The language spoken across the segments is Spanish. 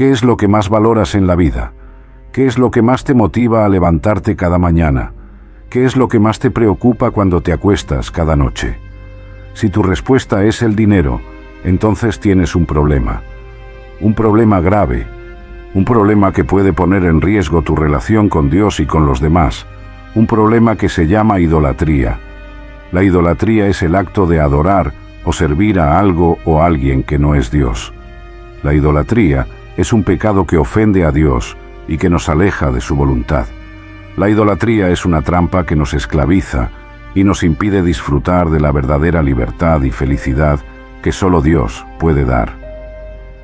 ¿Qué es lo que más valoras en la vida? ¿Qué es lo que más te motiva a levantarte cada mañana? ¿Qué es lo que más te preocupa cuando te acuestas cada noche? Si tu respuesta es el dinero, entonces tienes un problema grave, un problema que puede poner en riesgo tu relación con Dios y con los demás, un problema que se llama idolatría. La idolatría es el acto de adorar o servir a algo o a alguien que no es Dios. La idolatría es un pecado que ofende a Dios y que nos aleja de su voluntad. La idolatría es una trampa que nos esclaviza y nos impide disfrutar de la verdadera libertad y felicidad que solo Dios puede dar.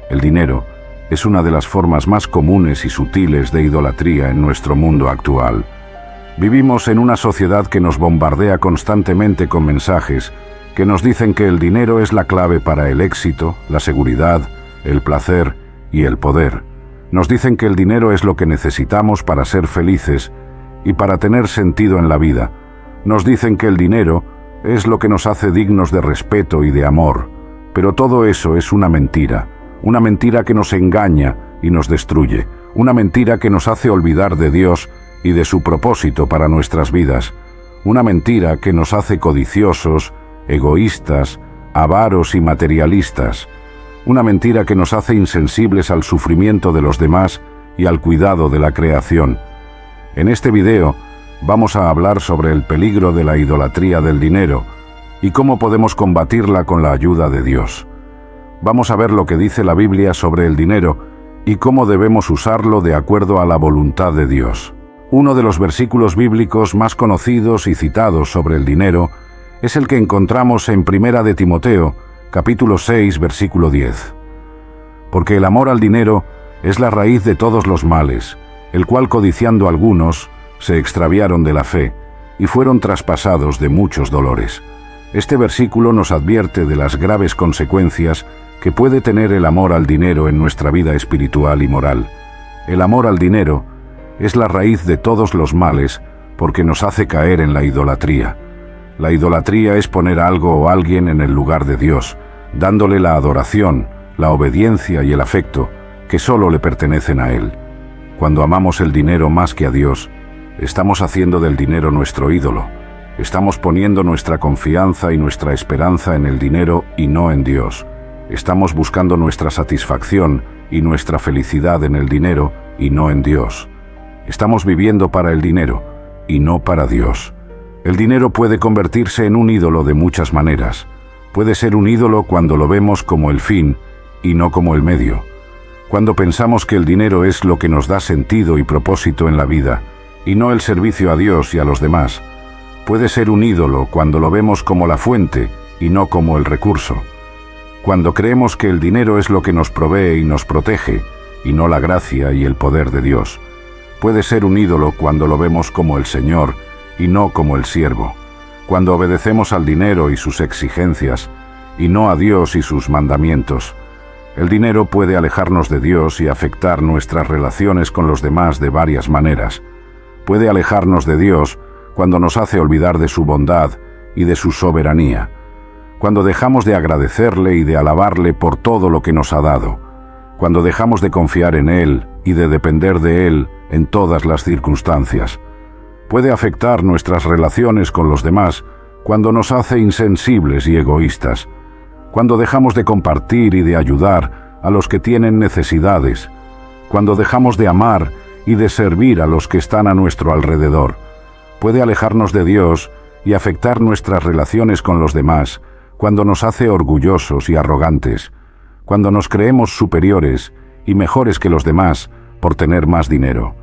El dinero es una de las formas más comunes y sutiles de idolatría en nuestro mundo actual. Vivimos en una sociedad que nos bombardea constantemente con mensajes que nos dicen que el dinero es la clave para el éxito, la seguridad, el placer y el poder. Nos dicen que el dinero es lo que necesitamos para ser felices y para tener sentido en la vida. Nos dicen que el dinero es lo que nos hace dignos de respeto y de amor. Pero todo eso es una mentira que nos engaña y nos destruye, una mentira que nos hace olvidar de Dios y de su propósito para nuestras vidas, una mentira que nos hace codiciosos, egoístas, avaros y materialistas, una mentira que nos hace insensibles al sufrimiento de los demás y al cuidado de la creación. En este video vamos a hablar sobre el peligro de la idolatría del dinero y cómo podemos combatirla con la ayuda de Dios. Vamos a ver lo que dice la Biblia sobre el dinero y cómo debemos usarlo de acuerdo a la voluntad de Dios. Uno de los versículos bíblicos más conocidos y citados sobre el dinero es el que encontramos en 1 de Timoteo, capítulo 6, versículo 10. Porque el amor al dinero es la raíz de todos los males, el cual codiciando algunos se extraviaron de la fe y fueron traspasados de muchos dolores. Este versículo nos advierte de las graves consecuencias que puede tener el amor al dinero en nuestra vida espiritual y moral. El amor al dinero es la raíz de todos los males porque nos hace caer en la idolatría. La idolatría es poner algo o alguien en el lugar de Dios, dándole la adoración, la obediencia y el afecto que solo le pertenecen a Él. Cuando amamos el dinero más que a Dios, estamos haciendo del dinero nuestro ídolo. Estamos poniendo nuestra confianza y nuestra esperanza en el dinero y no en Dios. Estamos buscando nuestra satisfacción y nuestra felicidad en el dinero y no en Dios. Estamos viviendo para el dinero y no para Dios. El dinero puede convertirse en un ídolo de muchas maneras. Puede ser un ídolo cuando lo vemos como el fin y no como el medio. Cuando pensamos que el dinero es lo que nos da sentido y propósito en la vida y no el servicio a Dios y a los demás. Puede ser un ídolo cuando lo vemos como la fuente y no como el recurso. Cuando creemos que el dinero es lo que nos provee y nos protege, y no la gracia y el poder de Dios. Puede ser un ídolo cuando lo vemos como el Señor y no como el siervo. Cuando obedecemos al dinero y sus exigencias, y no a Dios y sus mandamientos. El dinero puede alejarnos de Dios y afectar nuestras relaciones con los demás de varias maneras. Puede alejarnos de Dios cuando nos hace olvidar de su bondad y de su soberanía, cuando dejamos de agradecerle y de alabarle por todo lo que nos ha dado, cuando dejamos de confiar en Él y de depender de Él en todas las circunstancias. Puede afectar nuestras relaciones con los demás cuando nos hace insensibles y egoístas, cuando dejamos de compartir y de ayudar a los que tienen necesidades, cuando dejamos de amar y de servir a los que están a nuestro alrededor. Puede alejarnos de Dios y afectar nuestras relaciones con los demás cuando nos hace orgullosos y arrogantes, cuando nos creemos superiores y mejores que los demás por tener más dinero,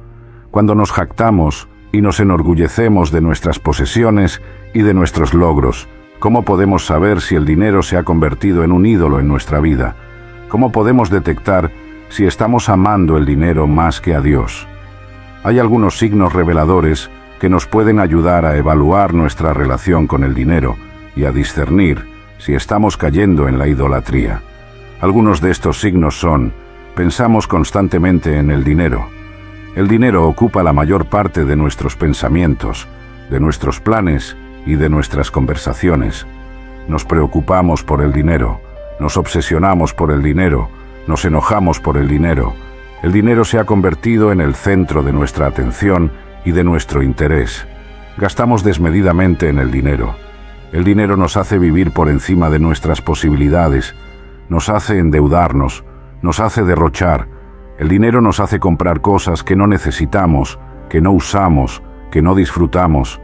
cuando nos jactamos y nos enorgullecemos de nuestras posesiones y de nuestros logros. ¿Cómo podemos saber si el dinero se ha convertido en un ídolo en nuestra vida? ¿Cómo podemos detectar si estamos amando el dinero más que a Dios? Hay algunos signos reveladores que nos pueden ayudar a evaluar nuestra relación con el dinero y a discernir si estamos cayendo en la idolatría. Algunos de estos signos son: pensamos constantemente en el dinero. El dinero ocupa la mayor parte de nuestros pensamientos, de nuestros planes y de nuestras conversaciones. Nos preocupamos por el dinero, nos obsesionamos por el dinero, nos enojamos por el dinero, El dinero se ha convertido en el centro de nuestra atención y de nuestro interés. Gastamos desmedidamente en el dinero. El dinero nos hace vivir por encima de nuestras posibilidades, nos hace endeudarnos, nos hace derrochar. El dinero nos hace comprar cosas que no necesitamos, que no usamos, que no disfrutamos.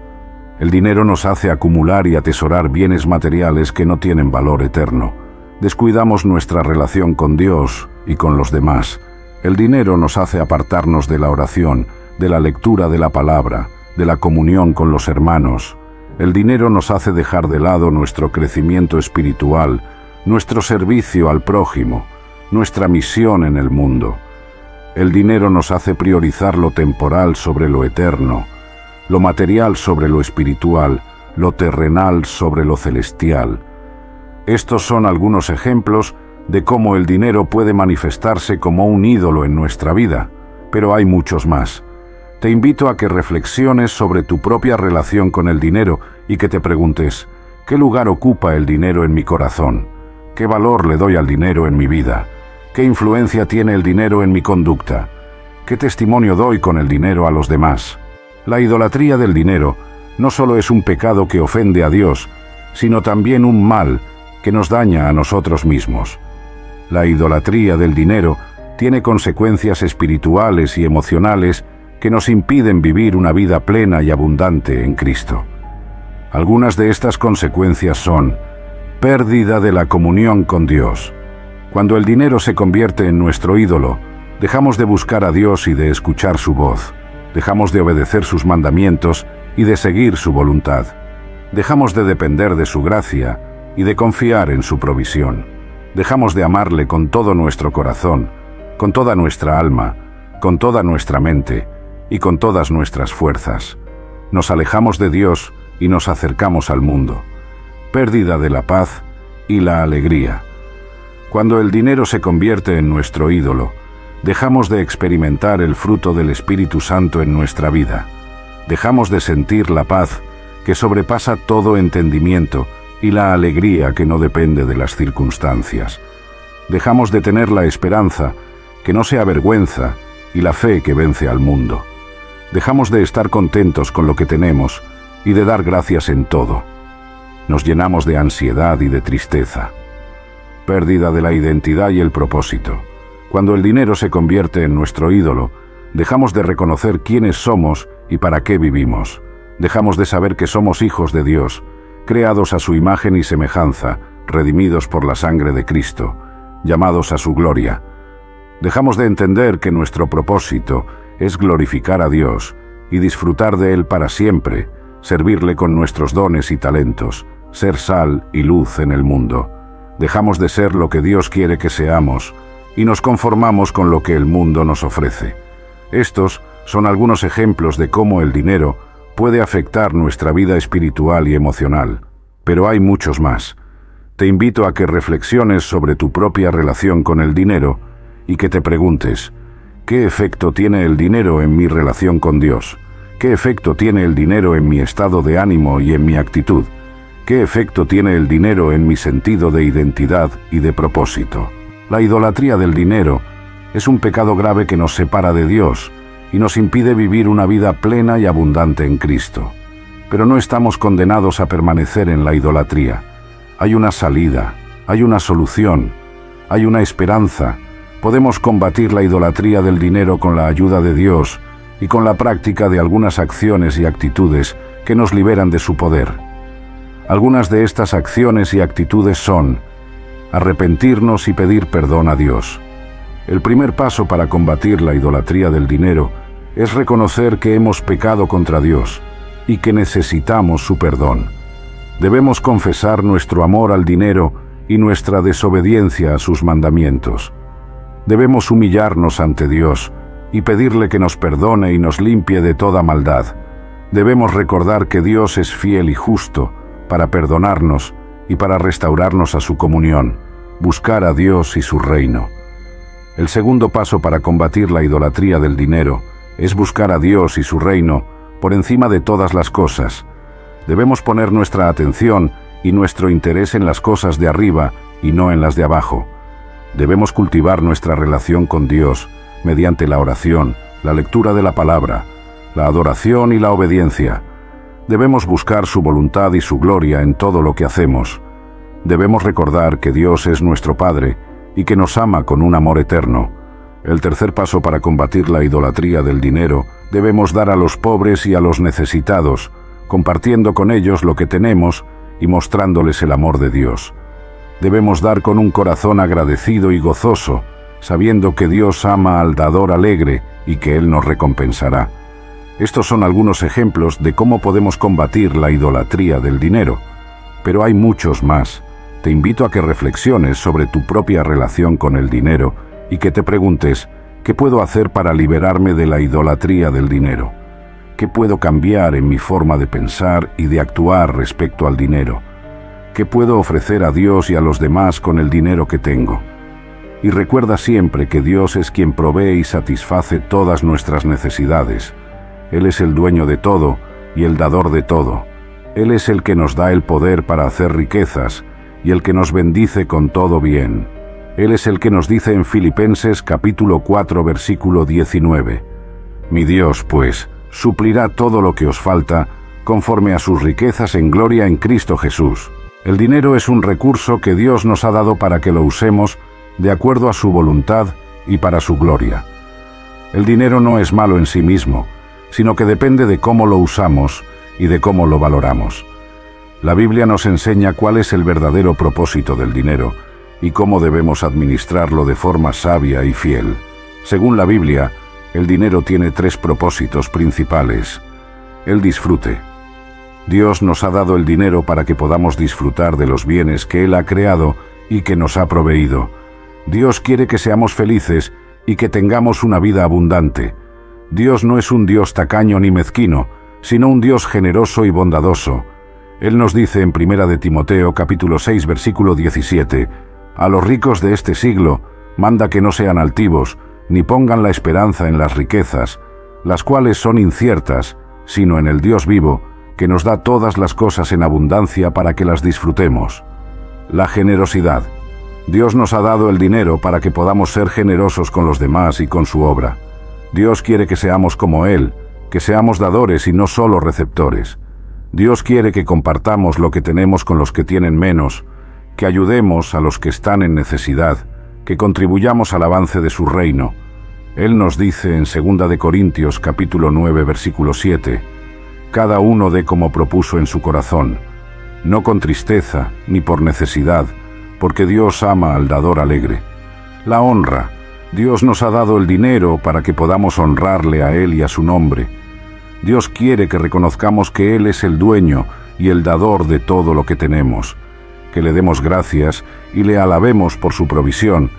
El dinero nos hace acumular y atesorar bienes materiales que no tienen valor eterno. Descuidamos nuestra relación con Dios y con los demás. El dinero nos hace apartarnos de la oración, de la lectura de la palabra, de la comunión con los hermanos. El dinero nos hace dejar de lado nuestro crecimiento espiritual, nuestro servicio al prójimo, nuestra misión en el mundo. El dinero nos hace priorizar lo temporal sobre lo eterno, lo material sobre lo espiritual, lo terrenal sobre lo celestial. Estos son algunos ejemplos de cómo el dinero puede manifestarse como un ídolo en nuestra vida, pero hay muchos más. Te invito a que reflexiones sobre tu propia relación con el dinero y que te preguntes, ¿qué lugar ocupa el dinero en mi corazón? ¿Qué valor le doy al dinero en mi vida? ¿Qué influencia tiene el dinero en mi conducta? ¿Qué testimonio doy con el dinero a los demás? La idolatría del dinero no solo es un pecado que ofende a Dios, sino también un mal que nos daña a nosotros mismos. La idolatría del dinero tiene consecuencias espirituales y emocionales que nos impiden vivir una vida plena y abundante en Cristo. Algunas de estas consecuencias son: pérdida de la comunión con Dios. Cuando el dinero se convierte en nuestro ídolo, dejamos de buscar a Dios y de escuchar su voz. Dejamos de obedecer sus mandamientos y de seguir su voluntad. Dejamos de depender de su gracia y de confiar en su provisión. Dejamos de amarle con todo nuestro corazón, con toda nuestra alma, con toda nuestra mente y con todas nuestras fuerzas. Nos alejamos de Dios y nos acercamos al mundo. Pérdida de la paz y la alegría. Cuando el dinero se convierte en nuestro ídolo, dejamos de experimentar el fruto del Espíritu Santo en nuestra vida. Dejamos de sentir la paz que sobrepasa todo entendimiento y la alegría que no depende de las circunstancias. Dejamos de tener la esperanza que no se avergüenza y la fe que vence al mundo. Dejamos de estar contentos con lo que tenemos y de dar gracias en todo. Nos llenamos de ansiedad y de tristeza. Pérdida de la identidad y el propósito. Cuando el dinero se convierte en nuestro ídolo, dejamos de reconocer quiénes somos y para qué vivimos. Dejamos de saber que somos hijos de Dios, creados a su imagen y semejanza, redimidos por la sangre de Cristo, llamados a su gloria. Dejamos de entender que nuestro propósito es glorificar a Dios y disfrutar de Él para siempre, servirle con nuestros dones y talentos, ser sal y luz en el mundo. Dejamos de ser lo que Dios quiere que seamos y nos conformamos con lo que el mundo nos ofrece. Estos son algunos ejemplos de cómo el dinero puede afectar nuestra vida espiritual y emocional, pero hay muchos más. Te invito a que reflexiones sobre tu propia relación con el dinero y que te preguntes, ¿qué efecto tiene el dinero en mi relación con Dios? ¿Qué efecto tiene el dinero en mi estado de ánimo y en mi actitud? ¿Qué efecto tiene el dinero en mi sentido de identidad y de propósito? La idolatría del dinero es un pecado grave que nos separa de Dios y nos impide vivir una vida plena y abundante en Cristo. Pero no estamos condenados a permanecer en la idolatría. Hay una salida, hay una solución, hay una esperanza. Podemos combatir la idolatría del dinero con la ayuda de Dios y con la práctica de algunas acciones y actitudes que nos liberan de su poder. Algunas de estas acciones y actitudes son: arrepentirnos y pedir perdón a Dios. El primer paso para combatir la idolatría del dinero es reconocer que hemos pecado contra Dios y que necesitamos su perdón. Debemos confesar nuestro amor al dinero y nuestra desobediencia a sus mandamientos. Debemos humillarnos ante Dios y pedirle que nos perdone y nos limpie de toda maldad. Debemos recordar que Dios es fiel y justo para perdonarnos y para restaurarnos a su comunión, buscar a Dios y su reino. El segundo paso para combatir la idolatría del dinero es buscar a Dios y su reino por encima de todas las cosas. Debemos poner nuestra atención y nuestro interés en las cosas de arriba y no en las de abajo. Debemos cultivar nuestra relación con Dios, mediante la oración, la lectura de la palabra, la adoración y la obediencia. Debemos buscar su voluntad y su gloria en todo lo que hacemos. Debemos recordar que Dios es nuestro Padre y que nos ama con un amor eterno. El tercer paso para combatir la idolatría del dinero: debemos dar a los pobres y a los necesitados, compartiendo con ellos lo que tenemos y mostrándoles el amor de Dios. Debemos dar con un corazón agradecido y gozoso, sabiendo que Dios ama al dador alegre y que Él nos recompensará. Estos son algunos ejemplos de cómo podemos combatir la idolatría del dinero, pero hay muchos más. Te invito a que reflexiones sobre tu propia relación con el dinero y que te preguntes: ¿qué puedo hacer para liberarme de la idolatría del dinero? ¿Qué puedo cambiar en mi forma de pensar y de actuar respecto al dinero? ¿Qué puedo ofrecer a Dios y a los demás con el dinero que tengo? Y recuerda siempre que Dios es quien provee y satisface todas nuestras necesidades. Él es el dueño de todo y el dador de todo. Él es el que nos da el poder para hacer riquezas y el que nos bendice con todo bien. Él es el que nos dice en Filipenses capítulo 4 versículo 19: Mi Dios, pues, suplirá todo lo que os falta conforme a sus riquezas en gloria en Cristo Jesús. El dinero es un recurso que Dios nos ha dado para que lo usemos de acuerdo a su voluntad y para su gloria. El dinero no es malo en sí mismo, sino que depende de cómo lo usamos y de cómo lo valoramos. La Biblia nos enseña cuál es el verdadero propósito del dinero y cómo debemos administrarlo de forma sabia y fiel. Según la Biblia, el dinero tiene 3 propósitos principales. El disfrute. Dios nos ha dado el dinero para que podamos disfrutar de los bienes que Él ha creado y que nos ha proveído. Dios quiere que seamos felices y que tengamos una vida abundante. Dios no es un Dios tacaño ni mezquino, sino un Dios generoso y bondadoso. Él nos dice en 1 de Timoteo capítulo 6 versículo 17: A los ricos de este siglo manda que no sean altivos, ni pongan la esperanza en las riquezas, las cuales son inciertas, sino en el Dios vivo, que nos da todas las cosas en abundancia para que las disfrutemos. La generosidad. Dios nos ha dado el dinero para que podamos ser generosos con los demás y con su obra. Dios quiere que seamos como Él, que seamos dadores y no solo receptores. Dios quiere que compartamos lo que tenemos con los que tienen menos, que ayudemos a los que están en necesidad, que contribuyamos al avance de su reino. Él nos dice en 2 de Corintios capítulo 9 versículo 7: Cada uno dé como propuso en su corazón, no con tristeza ni por necesidad, porque Dios ama al dador alegre. La honra. Dios nos ha dado el dinero para que podamos honrarle a Él y a su nombre. Dios quiere que reconozcamos que Él es el dueño y el dador de todo lo que tenemos, que le demos gracias y le alabemos por su provisión,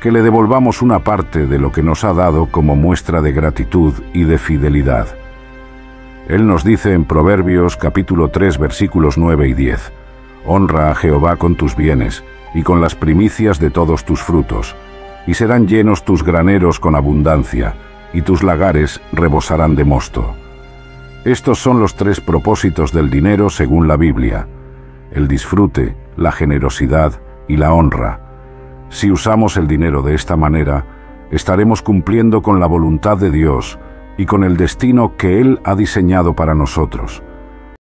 que le devolvamos una parte de lo que nos ha dado como muestra de gratitud y de fidelidad. Él nos dice en Proverbios capítulo 3 versículos 9 y 10: Honra a Jehová con tus bienes y con las primicias de todos tus frutos, y serán llenos tus graneros con abundancia, y tus lagares rebosarán de mosto. Estos son los 3 propósitos del dinero según la Biblia: el disfrute, la generosidad y la honra. Si usamos el dinero de esta manera, estaremos cumpliendo con la voluntad de Dios y con el destino que Él ha diseñado para nosotros.